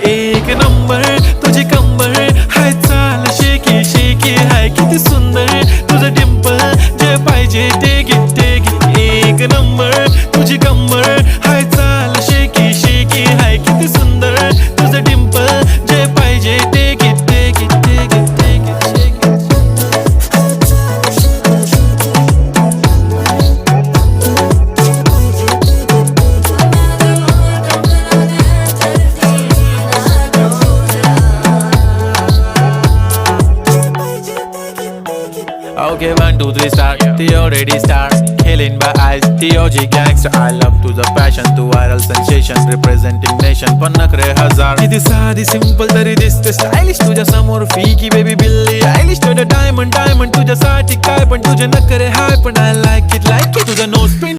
एक नंबर तुझी कंबर हाय, चाल शेकी शेकी हाय, किती सुंदर तुझं डिंपल, जे पाहिजे ते घे ते घे. एक नंबर तुझी कंबर हाय, चाल शेकी शेकी हाय, किती सुंदर तुझं डिंपल, जे पाहिजे ते घे ते घे ते घे ते घे. Okay, 1, 2, 3 start. The already starts. Killing by eyes. The OG gangster. I love to the passion, to viral sensation, representing nation. पण नखरे हजार. किती साधी simple तरी दिसते stylish तुझ्या समोर फीकी baby बिल्ली. Stylish to the diamond, diamond तुझ्यासाठी काय पण तुझे नखरे हाय पण I like it तुझं nose pin.